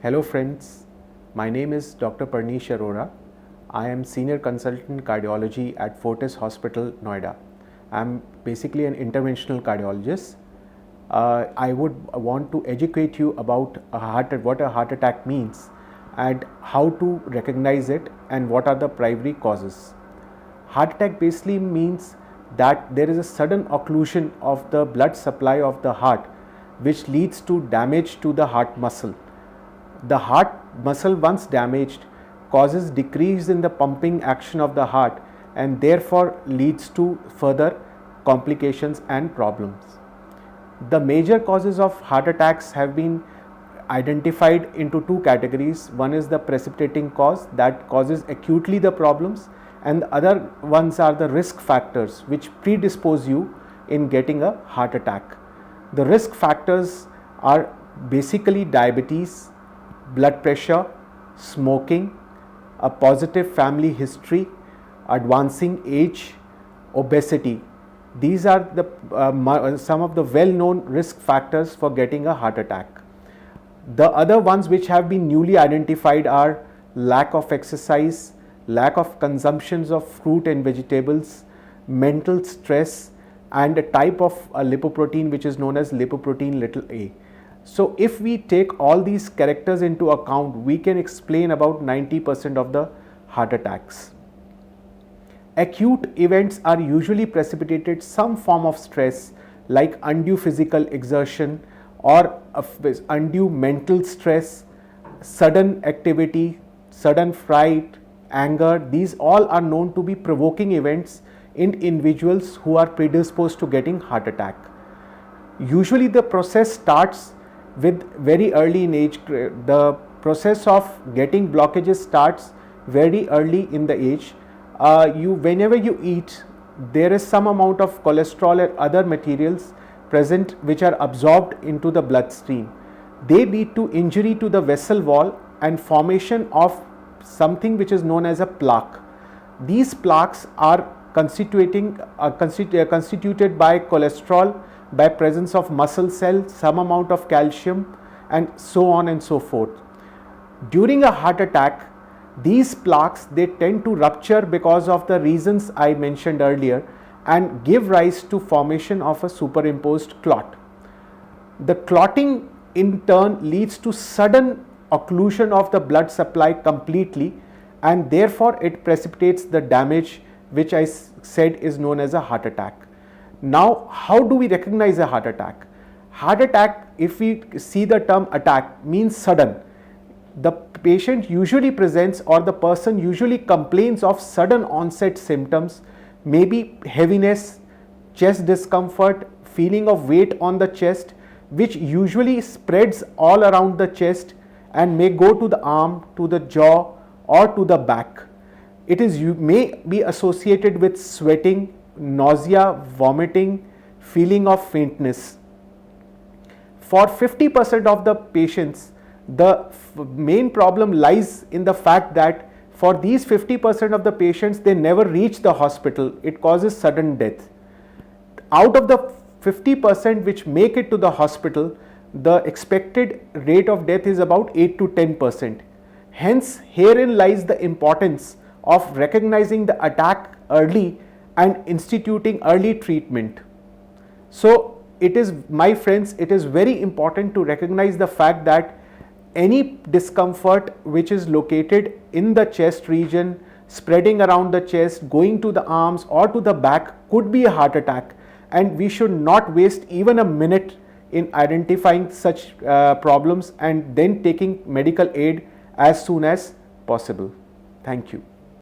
Hello friends, my name is Dr. Parneesh Arora. I am Senior Consultant Cardiology at Fortis Hospital, Noida. I am basically an interventional cardiologist. I would want to educate you about what a heart attack means and how to recognize it and what are the primary causes. Heart attack basically means that there is a sudden occlusion of the blood supply of the heart which leads to damage to the heart muscle. The heart muscle, once damaged, causes decrease in the pumping action of the heart and therefore leads to further complications and problems. The major causes of heart attacks have been identified into two categories. One is the precipitating cause that causes acutely the problems, and the other ones are the risk factors which predispose you in getting a heart attack. The risk factors are basically diabetes, blood pressure, smoking, a positive family history, advancing age, obesity. These are the some of the well-known risk factors for getting a heart attack. The other ones which have been newly identified are lack of exercise, lack of consumptions of fruit and vegetables, mental stress, and a type of lipoprotein which is known as lipoprotein little a. So if we take all these characters into account, we can explain about 90% of the heart attacks. Acute events are usually precipitated some form of stress like undue physical exertion or undue mental stress, sudden activity, sudden fright, anger. These all are known to be provoking events in individuals who are predisposed to getting heart attack. Usually the process starts with very early in age. The process of getting blockages starts very early in the age. Whenever you eat, there is some amount of cholesterol or other materials present which are absorbed into the bloodstream. They lead to injury to the vessel wall and formation of something which is known as a plaque. These plaques are constituted by cholesterol, by presence of muscle cells, some amount of calcium, and so on and so forth. During a heart attack, these plaques, they tend to rupture because of the reasons I mentioned earlier and give rise to formation of a superimposed clot. The clotting in turn leads to sudden occlusion of the blood supply completely, and therefore it precipitates the damage which I said is known as a heart attack. Now, how do we recognize a heart attack? Heart attack, if we see the term attack, means sudden. The patient usually presents, or the person usually complains of sudden onset symptoms, maybe heaviness, chest discomfort, feeling of weight on the chest, which usually spreads all around the chest and may go to the arm, to the jaw, or to the back. May be associated with sweating, nausea, vomiting, feeling of faintness. For 50% of the patients, the main problem lies in the fact that for these 50% of the patients, they never reach the hospital. It causes sudden death. Out of the 50% which make it to the hospital, the expected rate of death is about 8 to 10%. Hence, herein lies the importance of recognizing the attack early and instituting early treatment. So it is, my friends, it is very important to recognize the fact that any discomfort which is located in the chest region, spreading around the chest, going to the arms or to the back could be a heart attack, and we should not waste even a minute in identifying such problems and then taking medical aid as soon as possible. Thank you.